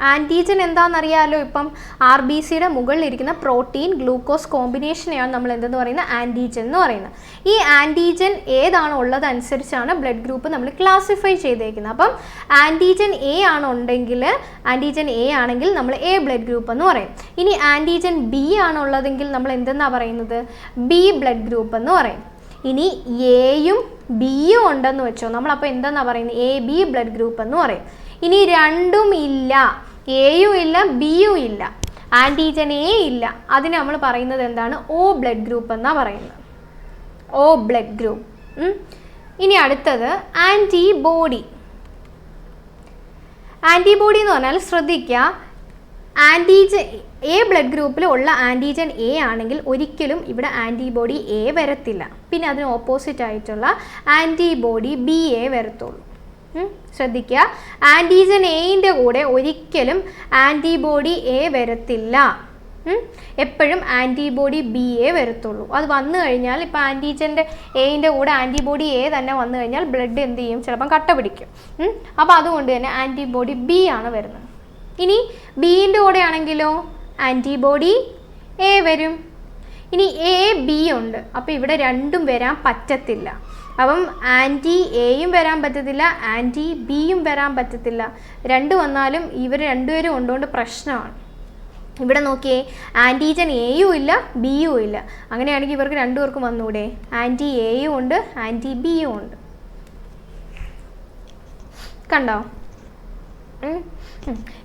[SPEAKER 1] ആൻറ്റിജൻ എന്താണെന്നറിയാമല്ലോ. ഇപ്പം RBCയുടെ മുകളിലിരിക്കുന്ന പ്രോട്ടീൻ ഗ്ലൂക്കോസ് കോമ്പിനേഷനെയാണ് നമ്മൾ എന്തെന്ന് പറയുന്നത്? ആൻറ്റിജൻ എന്ന് പറയുന്നത്. ഈ ആൻറ്റിജൻ ഏതാണോ ഉള്ളത് അനുസരിച്ചാണ് ബ്ലഡ് ഗ്രൂപ്പ് നമ്മൾ ക്ലാസിഫൈ ചെയ്തേക്കുന്നത്. അപ്പം ആൻറ്റിജൻ എ ആണെങ്കിൽ നമ്മൾ എ ബ്ലഡ് ഗ്രൂപ്പ് എന്ന് പറയും. ഇനി ആൻറ്റിജൻ ബി ആണുള്ളതെങ്കിൽ നമ്മൾ എന്തെന്നാണ് പറയുന്നത്? ബി ബ്ലഡ് ഗ്രൂപ്പ് എന്ന് പറയും. ഇനി എയും ബിയും ഉണ്ടെന്ന് വെച്ചോ, നമ്മളപ്പോൾ എന്തെന്നാണ് പറയുന്നത്? AB ബ്ലഡ് ഗ്രൂപ്പ് എന്ന് പറയും. ഇനി രണ്ടും ഇല്ല, എയും ഇല്ല ബിയും ഇല്ല, ആൻറ്റിജൻ എ ഇല്ല, അതിന് നമ്മൾ പറയുന്നത് എന്താണ്? O ബ്ലഡ് ഗ്രൂപ്പ് എന്നാണ് പറയുന്നത്. O blood group. ഇനി അടുത്തത് ആൻറ്റിബോഡി. ആൻറ്റിബോഡി എന്ന് പറഞ്ഞാൽ ശ്രദ്ധിക്കുക, ആൻറ്റിജൻ എ ബ്ലഡ് ഗ്രൂപ്പിൽ ഉള്ള ആൻറ്റിജൻ എ ആണെങ്കിൽ ഒരിക്കലും ഇവിടെ ആൻറ്റിബോഡി എ വരത്തില്ല. പിന്നെ അതിന് ഓപ്പോസിറ്റ് ആയിട്ടുള്ള ആൻറ്റിബോഡി BA വരത്തുള്ളൂ. ശ്രദ്ധിക്കുക, ആൻറ്റിജൻ എയുടെ കൂടെ ഒരിക്കലും ആൻറ്റിബോഡി എ വരത്തില്ല. എപ്പോഴും ആൻറ്റിബോഡി BA വരത്തുള്ളൂ. അത് വന്നു കഴിഞ്ഞാൽ ഇപ്പോൾ ആൻറ്റിജൻ്റെ എയുടെ കൂടെ ആൻറ്റിബോഡി എ തന്നെ വന്നു കഴിഞ്ഞാൽ ബ്ലഡ് എന്ത് ചെയ്യും? ചിലപ്പം കട്ട പിടിക്കും. അപ്പോൾ അതുകൊണ്ട് തന്നെ ആൻറ്റിബോഡി B ആണ് വരുന്നത്. ഇനി ബീൻ്റെ കൂടെ ആണെങ്കിലോ ആൻറ്റിബോഡി എ വരും. ഇനി AB ഉണ്ട്. അപ്പോൾ ഇവിടെ രണ്ടും വരാൻ പറ്റത്തില്ല. അപ്പം ആൻറ്റി എയും വരാൻ പറ്റത്തില്ല, ആൻറ്റി ബിയും വരാൻ പറ്റത്തില്ല. രണ്ട് വന്നാലും ഇവർ രണ്ടുപേരും കൊണ്ടുകൊണ്ട് പ്രശ്നമാണ്. ഇവിടെ നോക്കിയേ, ആൻറ്റിജൻ എയും ഇല്ല ബിയും ഇല്ല. അങ്ങനെയാണെങ്കിൽ ഇവർക്ക് രണ്ടുപേർക്കും വന്നൂടെ? ആൻറ്റി എയും ഉണ്ട്, ആൻറ്റി ബിയും ഉണ്ട്. കണ്ടോ?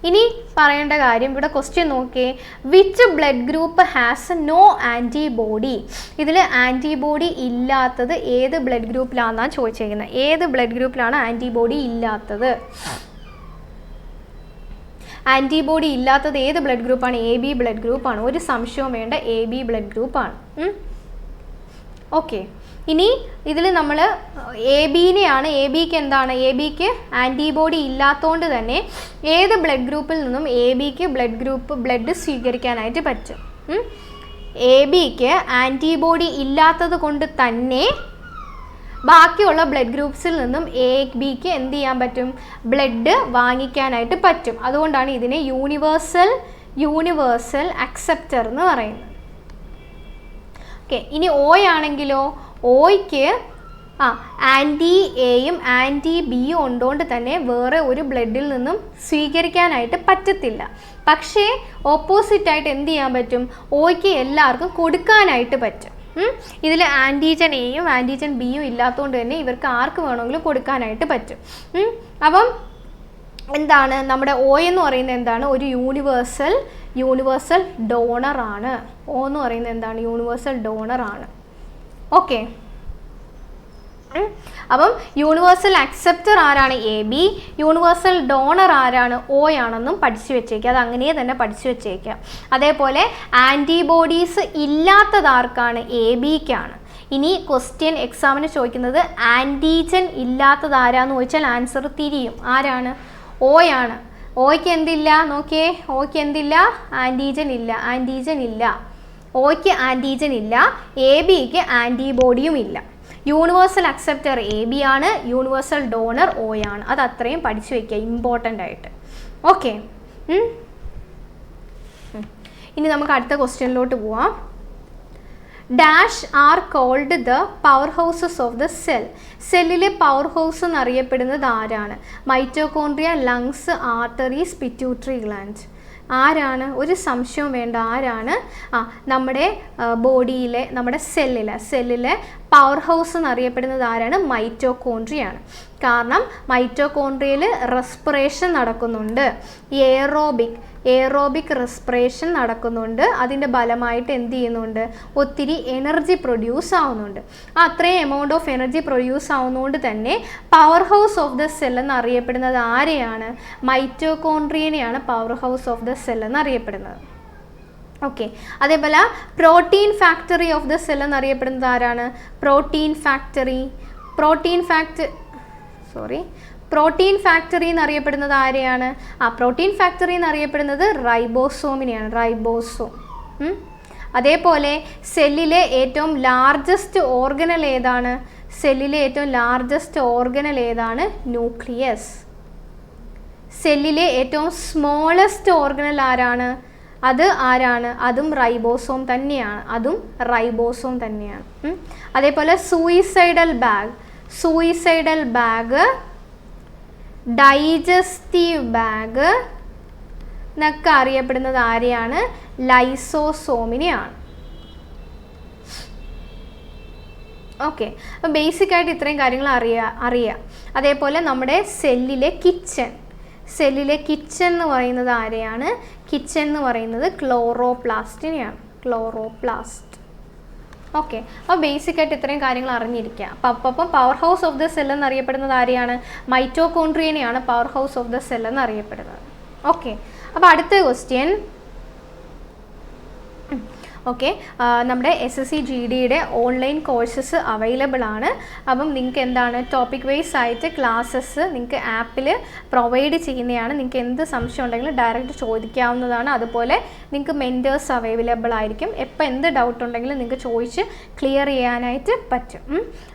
[SPEAKER 1] ഇനി പറയേണ്ട കാര്യം, ഇവിടെ ക്വസ്റ്റ്യൻ നോക്കിയേ, which blood group has no antibody? ഇതിൽ ആൻറ്റിബോഡി ഇല്ലാത്തത് ഏത് ബ്ലഡ് ഗ്രൂപ്പിലാണെന്നാണ് ചോദിച്ചിരിക്കുന്നത്. ഏത് ബ്ലഡ് ഗ്രൂപ്പിലാണ് ആൻറ്റിബോഡി ഇല്ലാത്തത്? ആൻറ്റിബോഡി ഇല്ലാത്തത് ഏത് ബ്ലഡ് ഗ്രൂപ്പാണ്? AB ബ്ലഡ് ഗ്രൂപ്പാണ്. ഒരു സംശയവും വേണ്ട, AB ബ്ലഡ് ഗ്രൂപ്പാണ്. ഓക്കെ, ഇനി ഇതിൽ നമ്മൾ ABനെയാണ്, ABക്ക് എന്താണ്? ABക്ക് ആൻറ്റിബോഡി ഇല്ലാത്തതുകൊണ്ട് തന്നെ ഏത് ബ്ലഡ് ഗ്രൂപ്പിൽ നിന്നും ABക്ക് ബ്ലഡ് സ്വീകരിക്കാനായിട്ട് പറ്റും. ABക്ക് ആൻറ്റിബോഡി ഇല്ലാത്തത് കൊണ്ട് തന്നെ ബാക്കിയുള്ള ബ്ലഡ് ഗ്രൂപ്പ്സിൽ നിന്നും ABക്ക് എന്ത് ചെയ്യാൻ പറ്റും? ബ്ലഡ് വാങ്ങിക്കാനായിട്ട് പറ്റും. അതുകൊണ്ടാണ് ഇതിനെ യൂണിവേഴ്സൽ അക്സെപ്റ്റർ എന്ന് പറയുന്നത്. ഓക്കെ, ഇനി O ആണെങ്കിലോ, Oയ്ക്ക് ആൻറ്റി എയും ആൻറ്റി ബിയും ഉണ്ടോണ്ട് തന്നെ വേറെ ഒരു ബ്ലഡിൽ നിന്നും സ്വീകരിക്കാനായിട്ട് പറ്റത്തില്ല. പക്ഷേ ഓപ്പോസിറ്റായിട്ട് എന്ത് ചെയ്യാൻ പറ്റും? Oയ്ക്ക് എല്ലാവർക്കും കൊടുക്കാനായിട്ട് പറ്റും. ഇതിൽ ആൻറ്റിജൻ എയും ആൻറ്റിജൻ ബിയും ഇല്ലാത്തതുകൊണ്ട് തന്നെ ഇവർക്ക് ആർക്ക് വേണമെങ്കിലും കൊടുക്കാനായിട്ട് പറ്റും. അപ്പം എന്താണ് നമ്മുടെ ഒ എന്ന് പറയുന്നത് എന്താണ്? ഒരു യൂണിവേഴ്സൽ ഡോണറാണ്. ഒ എന്ന് പറയുന്നത് എന്താണ്? യൂണിവേഴ്സൽ ഡോണറാണ്. ഓക്കെ, അപ്പം യൂണിവേഴ്സൽ അക്സെപ്റ്റർ ആരാണ്? A B. യൂണിവേഴ്സൽ ഡോണർ ആരാണ്? ഒ ആണെന്നും പഠിച്ചു വെച്ചേക്കുക. അത് അങ്ങനെ തന്നെ പഠിച്ചു വെച്ചേക്കുക. അതേപോലെ ആൻറ്റിബോഡീസ് ഇല്ലാത്തത് ആർക്കാണ്? എ ബിക്കാണ്. ഇനി ക്വസ്റ്റ്യൻ എക്സാമിന് ചോദിക്കുന്നത് ആൻറ്റിജൻ ഇല്ലാത്തത് ആരാന്ന് ചോദിച്ചാൽ ആൻസർ തിരിയും. ആരാണ്? ഒ ആണ്. ഒയ്ക്ക് എന്തില്ല? നോക്കിയേ, ഒയ്ക്ക് എന്തില്ല? ആൻറ്റിജൻ ഇല്ല. ഒയ്ക്ക് ആൻറ്റിജൻ ഇല്ല. എ ബിക്ക് ആൻറ്റിബോഡിയും ഇല്ല. യൂണിവേഴ്സൽ അക്സെപ്റ്റർ എ ബി ആണ്, യൂണിവേഴ്സൽ ഡോണർ ഒ ആണ്. അത് അത്രയും പഠിച്ചു വയ്ക്കുക, ഇമ്പോർട്ടൻ്റ് ആയിട്ട്. ഓക്കെ, ഇനി നമുക്ക് അടുത്ത ക്വസ്റ്റ്യനിലോട്ട് പോവാം. Dash are called the power houses of the cell. സെല്ലിലെ പവർ ഹൗസ് എന്നറിയപ്പെടുന്നത് ആരാണ്? Mitochondria, lungs, arteries, pituitary gland. ആരാണ്? ഒരു സംശയവും വേണ്ട. ആരാണ്? നമ്മുടെ ബോഡിയിലെ, നമ്മുടെ സെല്ലിലെ പവർ ഹൗസ് എന്നറിയപ്പെടുന്നത് ആരാണ്? മൈറ്റോകോൺട്രിയാണ്. കാരണം മൈറ്റോകോൺട്രിയയിൽ റെസ്പിറേഷൻ നടക്കുന്നുണ്ട്, എയറോബിക് റെസ്പിറേഷൻ നടക്കുന്നുണ്ട്. അതിൻ്റെ ഫലമായിട്ട് എന്ത് ചെയ്യുന്നുണ്ട്? ഒത്തിരി എനർജി പ്രൊഡ്യൂസ് ആവുന്നുണ്ട്. അത്രയും എമൗണ്ട് ഓഫ് എനർജി പ്രൊഡ്യൂസ് ആവുന്നതുകൊണ്ട് തന്നെ power house of the cell എന്നറിയപ്പെടുന്നത് ആരെയാണ്? മൈറ്റോകോൺട്രിയനെയാണ് power house of the cell എന്നറിയപ്പെടുന്നത്. ഓക്കെ, അതേപോലെ protein factory of the cell എന്നറിയപ്പെടുന്നത് ആരാണ്? പ്രോട്ടീൻ ഫാക്ടറി എന്നറിയപ്പെടുന്നത് ആരെയാണ്? പ്രോട്ടീൻ ഫാക്ടറി എന്നറിയപ്പെടുന്നത് റൈബോസോമിനെയാണ്, റൈബോസോം. അതേപോലെ സെല്ലിലെ ഏറ്റവും ലാർജസ്റ്റ് ഓർഗനൽ ഏതാണ്? ന്യൂക്ലിയസ്. സെല്ലിലെ ഏറ്റവും സ്മോളസ്റ്റ് ഓർഗനൽ ആരാണ്? അത് ആരാണ്? അതും റൈബോസോം തന്നെയാണ്. അതേപോലെ സൂയിസൈഡൽ ബാഗ്, ഡൈജസ്റ്റീവ് ബാഗ് എന്നൊക്കെ അറിയപ്പെടുന്നത് ആരെയാണ്? ലൈസോസോമിനെയാണ്. ഓക്കെ, അപ്പം ബേസിക്കായിട്ട് ഇത്രയും കാര്യങ്ങൾ അറിയാം. അതേപോലെ നമ്മുടെ സെല്ലിലെ കിച്ചൺ എന്ന് പറയുന്നത് ആരെയാണ്? കിച്ചൺ എന്ന് പറയുന്നത് ക്ലോറോപ്ലാസ്റ്റിനെയാണ്, ക്ലോറോപ്ലാസ്റ്റ്. ഓക്കെ, അപ്പോൾ ബേസിക്കായിട്ട് ഇത്രയും കാര്യങ്ങൾ അറിഞ്ഞിരിക്കുക. അപ്പം power house of the cell എന്നറിയപ്പെടുന്നത് ആരെയാണ്? മൈറ്റോകോൺട്രിയനെയാണ് power house of the cell എന്നറിയപ്പെടുന്നത്. ഓക്കെ, അപ്പോൾ അടുത്ത ക്വസ്റ്റ്യൻ. ഓക്കെ, നമ്മുടെ SSC GDയുടെ ഓൺലൈൻ കോഴ്സസ് അവൈലബിൾ ആണ്. അപ്പം നിങ്ങൾക്ക് എന്താണ് ടോപ്പിക് വൈസ് ആയിട്ട് ക്ലാസ്സസ് നിങ്ങൾക്ക് ആപ്പിൽ പ്രൊവൈഡ് ചെയ്യുന്നതാണ്. നിങ്ങൾക്ക് എന്ത് സംശയം ഉണ്ടെങ്കിലും ഡയറക്റ്റ് ചോദിക്കാവുന്നതാണ്. അതുപോലെ നിങ്ങൾക്ക് മെൻറ്റേഴ്സ് അവൈലബിൾ ആയിരിക്കും. എപ്പോൾ എന്ത് ഡൗട്ട് ഉണ്ടെങ്കിലും നിങ്ങൾക്ക് ചോദിച്ച് ക്ലിയർ ചെയ്യാനായിട്ട് പറ്റും.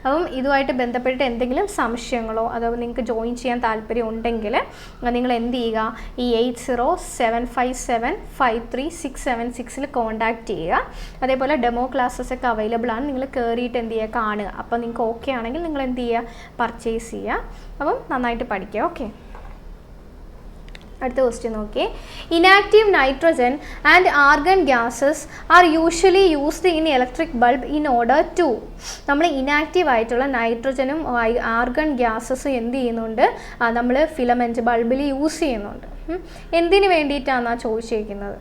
[SPEAKER 1] അപ്പം ഇതുമായിട്ട് ബന്ധപ്പെട്ട് എന്തെങ്കിലും സംശയങ്ങളോ അതോ നിങ്ങൾക്ക് ജോയിൻ ചെയ്യാൻ താല്പര്യം ഉണ്ടെങ്കിൽ നിങ്ങൾ എന്ത് ചെയ്യുക? ഈ 8075753676 കോൺടാക്റ്റ് ചെയ്യുക. അതേപോലെ ഡെമോ ക്ലാസ്സസ് ഒക്കെ അവൈലബിൾ ആണ്. നിങ്ങൾ കയറിയിട്ട് എന്ത് ചെയ്യുക? കാണുക. അപ്പോൾ നിങ്ങൾക്ക് ഓക്കെ ആണെങ്കിൽ നിങ്ങൾ എന്ത് ചെയ്യുക? പർച്ചേസ് ചെയ്യുക. അപ്പം നന്നായിട്ട് പഠിക്കുക. ഓക്കെ, അടുത്ത ക്വസ്റ്റ്യൻ നോക്കി. Inactive nitrogen and argon gases are usually used in electric bulb in order to. നമ്മൾ ഇനാക്റ്റീവ് ആയിട്ടുള്ള നൈട്രജനും ആർഗൺ ഗ്യാസസും എന്ത് ചെയ്യുന്നുണ്ട്? നമ്മൾ ഫിലമെൻറ്റ് ബൾബിൽ യൂസ് ചെയ്യുന്നുണ്ട്. എന്തിനു വേണ്ടിയിട്ടാണെന്നാണ് ചോദിച്ചിരിക്കുന്നത്?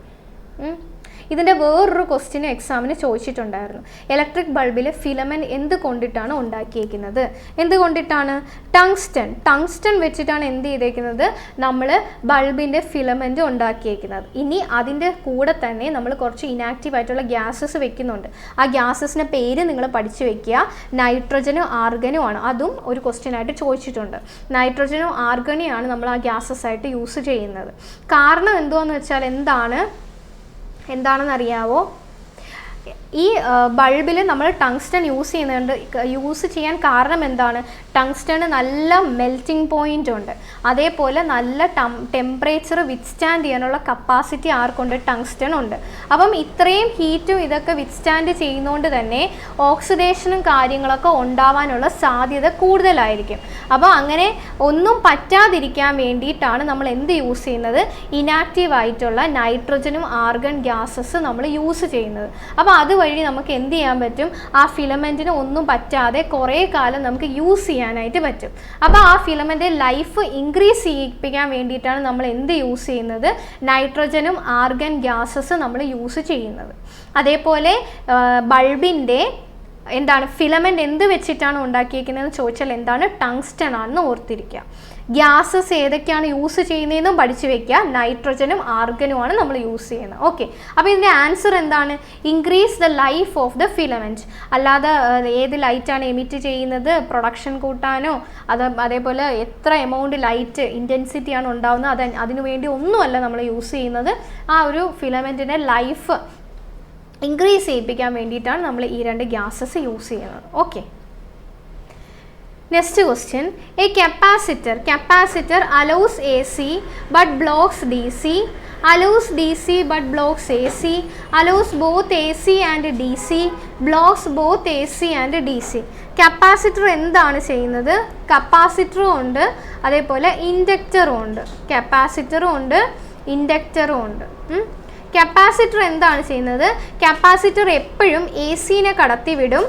[SPEAKER 1] ഇതിൻ്റെ വേറൊരു ക്വസ്റ്റ്യന് എക്സാമിന് ചോദിച്ചിട്ടുണ്ടായിരുന്നു. ഇലക്ട്രിക് ബൾബിൽ ഫിലമെൻറ്റ് എന്ത് കൊണ്ടിട്ടാണ് ഉണ്ടാക്കിയിരിക്കുന്നത്? എന്തുകൊണ്ടിട്ടാണ്? ടങ്സ്റ്റൺ വെച്ചിട്ടാണ് എന്ത് ചെയ്തേക്കുന്നത്? നമ്മൾ ബൾബിൻ്റെ ഫിലമെൻറ്റ് ഉണ്ടാക്കിയേക്കുന്നത്. ഇനി അതിൻ്റെ കൂടെ തന്നെ നമ്മൾ കുറച്ച് ഇനാക്റ്റീവ് ആയിട്ടുള്ള ഗ്യാസസ് വെക്കുന്നുണ്ട്. ആ ഗ്യാസസിൻ്റെ പേര് നിങ്ങൾ പഠിച്ചു വെക്കുക. നൈട്രജനും ആർഗനും ആണ്. അതും ഒരു ക്വസ്റ്റ്യനായിട്ട് ചോദിച്ചിട്ടുണ്ട്. നൈട്രജനും ആർഗനെയാണ് നമ്മൾ ആ ഗ്യാസസ് ആയിട്ട് യൂസ് ചെയ്യുന്നത്. കാരണം എന്തുവാന്ന് വെച്ചാൽ എന്താണെന്നറിയാവോ? ഈ ബൾബിൽ നമ്മൾ ടങ്സ്റ്റൺ യൂസ് ചെയ്യാൻ കാരണം എന്താണ്? ടങ്സ്റ്റണ് നല്ല മെൽറ്റിംഗ് പോയിൻ്റ് ഉണ്ട്. അതേപോലെ നല്ല ടെമ്പറേച്ചർ വിത്ത്സ്റ്റാൻഡ് ചെയ്യാനുള്ള കപ്പാസിറ്റി ആർക്കുണ്ട്? ടങ്സ്റ്റൺ ഉണ്ട്. അപ്പം ഇത്രയും ഹീറ്റും ഇതൊക്കെ വിത്ത്സ്റ്റാൻഡ് ചെയ്യുന്നതുകൊണ്ട് തന്നെ ഓക്സിഡേഷനും കാര്യങ്ങളൊക്കെ ഉണ്ടാവാനുള്ള സാധ്യത കൂടുതലായിരിക്കും. അപ്പോൾ അങ്ങനെ ഒന്നും പറ്റാതിരിക്കാൻ വേണ്ടിയിട്ടാണ് നമ്മൾ എന്ത് യൂസ് ചെയ്യുന്നത്? ഇനാക്റ്റീവ് ആയിട്ടുള്ള നൈട്രജനും ആർഗൺ ഗ്യാസസ് നമ്മൾ യൂസ് ചെയ്യുന്നത്. അപ്പോൾ അതുവഴി അതുവഴി നമുക്ക് എന്ത് ചെയ്യാൻ പറ്റും, ആ ഫിലമെൻറ്റിന് ഒന്നും പറ്റാതെ കുറേ കാലം നമുക്ക് യൂസ് ചെയ്യാനായിട്ട് പറ്റും. അപ്പോൾ ആ ഫിലമെൻ്റ് ലൈഫ് ഇൻക്രീസ് ചെയ്യിപ്പിക്കാൻ വേണ്ടിയിട്ടാണ് നമ്മൾ എന്ത് യൂസ് ചെയ്യുന്നത്, നൈട്രജനും ആർഗൺ ഗ്യാസസ് നമ്മൾ യൂസ് ചെയ്യുന്നത്. അതേപോലെ ബൾബിൻ്റെ എന്താണ് ഫിലമെൻ്റ് എന്ത് വെച്ചിട്ടാണ് ഉണ്ടാക്കിയിരിക്കുന്നതെന്ന് ചോദിച്ചാൽ എന്താണ്, ടങ്സ്റ്റൺ ആണെന്ന് ഓർത്തിരിക്കുക. ഗ്യാസസ് ഏതൊക്കെയാണ് യൂസ് ചെയ്യുന്നതെന്നും പഠിച്ചു വെക്കുക. നൈട്രജനും ആർഗനുമാണ് നമ്മൾ യൂസ് ചെയ്യുന്നത്. ഓക്കെ, അപ്പോൾ ഇതിൻ്റെ ആൻസർ എന്താണ്, increase the life of the filament. അല്ലാതെ ഏത് ലൈറ്റാണ് എമിറ്റ് ചെയ്യുന്നത്, പ്രൊഡക്ഷൻ കൂട്ടാനോ അതേപോലെ എത്ര എമൗണ്ട് ലൈറ്റ് ഇൻറ്റൻസിറ്റിയാണ് ഉണ്ടാകുന്നത്, അതിനു വേണ്ടി ഒന്നുമല്ല നമ്മൾ യൂസ് ചെയ്യുന്നത്. ആ ഒരു ഫിലമെൻറ്റിൻ്റെ ലൈഫ് ഇൻക്രീസ് ചെയ്യിപ്പിക്കാൻ വേണ്ടിയിട്ടാണ് നമ്മൾ ഈ രണ്ട് ഗ്യാസസ് യൂസ് ചെയ്യുന്നത്. Okay, next question. A capacitor allows AC but blocks DC, allows DC but blocks AC, allows both AC and DC, blocks both AC and DC. Capacitor എന്താണ് ചെയ്യുന്നത്, കപ്പാസിറ്ററും ഉണ്ട് അതേപോലെ ഇൻഡക്ടറും ഉണ്ട്. കപ്പാസിറ്ററും ഉണ്ട് ഇൻഡക്ടറും ഉണ്ട്. കപ്പാസിറ്റർ എന്താണ് ചെയ്യുന്നത്, കപ്പാസിറ്റർ എപ്പോഴും AC-നെ കടത്തിവിടും,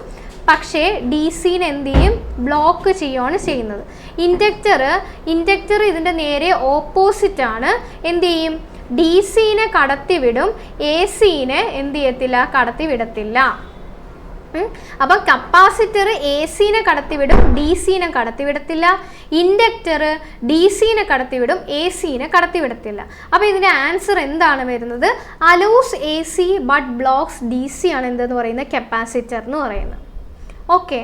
[SPEAKER 1] പക്ഷേ DC-നെ എന്ത് ചെയ്യും, ബ്ലോക്ക് ചെയ്യുകയാണ് ചെയ്യുന്നത്. ഇൻഡക്ടർ ഇതിൻ്റെ നേരെ ഓപ്പോസിറ്റാണ്, എന്ത് ചെയ്യും, DC-നെ കടത്തിവിടും, AC-നെ എന്ത് ചെയ്യത്തില്ല, കടത്തിവിടത്തില്ല. അപ്പം കപ്പാസിറ്റർ AC-നെ കടത്തിവിടും, DC-നെ കടത്തിവിടത്തില്ല. ഇൻഡക്ടർ DC-നെ കടത്തിവിടും, AC-നെ കടത്തിവിടത്തില്ല. അപ്പോൾ ഇതിൻ്റെ ആൻസർ എന്താണ് വരുന്നത്, allows AC but blocks DC ആണ് എന്തെന്ന് പറയുന്നത്, കപ്പാസിറ്റർ എന്ന് പറയുന്നത്. ഓക്കെ,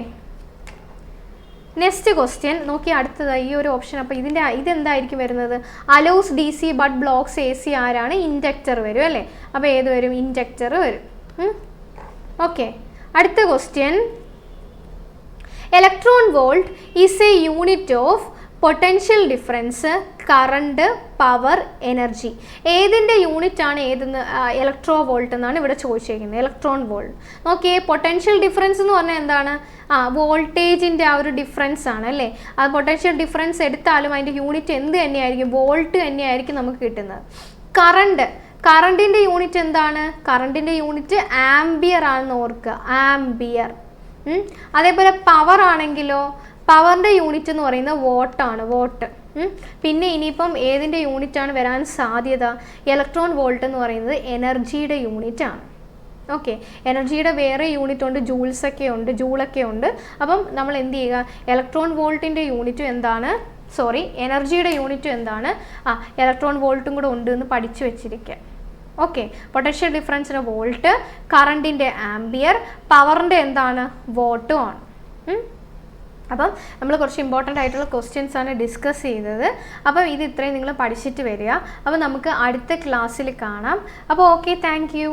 [SPEAKER 1] നെക്സ്റ്റ് ക്വസ്റ്റ്യൻ നോക്കി, അടുത്തതായി ഈ ഒരു ഓപ്ഷൻ. അപ്പോൾ ഇതെന്തായിരിക്കും വരുന്നത്, allows DC but blocks AC ആരാണ്, ഇൻഡക്ടർ വരും അല്ലേ. അപ്പോൾ ഏത് വരും, ഇൻഡക്ടർ വരും. ഓക്കെ, അടുത്ത question. Electron volt is A unit of potential difference, current, power, energy. ഏതിൻ്റെ യൂണിറ്റ് ആണ് ഏതെന്ന്, ഇലക്ട്രോ വോൾട്ട് എന്നാണ് ഇവിടെ ചോദിച്ചിരിക്കുന്നത്. ഇലക്ട്രോൺ വോൾട്ട് നോക്കിയേ, പൊട്ടൻഷ്യൽ ഡിഫറൻസ് എന്ന് പറഞ്ഞാൽ എന്താണ്, വോൾട്ടേജിൻ്റെ ആ ഒരു ഡിഫറൻസ് ആണ് അല്ലേ. ആ പൊട്ടൻഷ്യൽ ഡിഫറൻസ് എടുത്താലും അതിൻ്റെ യൂണിറ്റ് എന്ത് തന്നെയായിരിക്കും, വോൾട്ട് തന്നെയായിരിക്കും നമുക്ക് കിട്ടുന്നത്. കറണ്ടിൻ്റെ യൂണിറ്റ് എന്താണ്, കറണ്ടിൻ്റെ യൂണിറ്റ് ആംബിയർ ആണെന്ന് ഓർക്കുക, ആംബിയർ. അതേപോലെ പവർ ആണെങ്കിലോ, പവറിൻ്റെ യൂണിറ്റ് എന്ന് പറയുന്നത് വോട്ടാണ്, വോട്ട്. പിന്നെ ഇനിയിപ്പം ഏതിൻ്റെ യൂണിറ്റാണ് വരാൻ സാധ്യത, ഇലക്ട്രോൺ വോൾട്ട് എന്ന് പറയുന്നത് എനർജിയുടെ യൂണിറ്റ് ആണ്. ഓക്കെ, എനർജിയുടെ വേറെ യൂണിറ്റ് ഉണ്ട്, ജൂളൊക്കെ ഉണ്ട്. അപ്പം നമ്മൾ എന്ത് ചെയ്യുക, ഇലക്ട്രോൺ വോൾട്ടിൻ്റെ യൂണിറ്റും എന്താണ്, എനർജിയുടെ യൂണിറ്റും എന്താണ്, ഇലക്ട്രോൺ വോൾട്ടും കൂടെ ഉണ്ട് എന്ന് പഠിച്ചു വെച്ചിരിക്കുക. ഓക്കെ, പൊട്ടൻഷ്യൽ ഡിഫറൻസിന് വോൾട്ട്, കറണ്ടിൻ്റെ ആംബിയർ, പവറിൻ്റെ എന്താണ്, വോട്ടും ആണ്. അപ്പം നമ്മൾ കുറച്ച് ഇമ്പോർട്ടൻ്റ് ആയിട്ടുള്ള ക്വസ്റ്റ്യൻസ് ആണ് ഡിസ്കസ് ചെയ്തത്. അപ്പം ഇത് ഇത്രയും നിങ്ങൾ പഠിച്ചിട്ട് വരിക. അപ്പോൾ നമുക്ക് അടുത്ത ക്ലാസ്സിൽ കാണാം. അപ്പോൾ ഓക്കെ, താങ്ക് യു.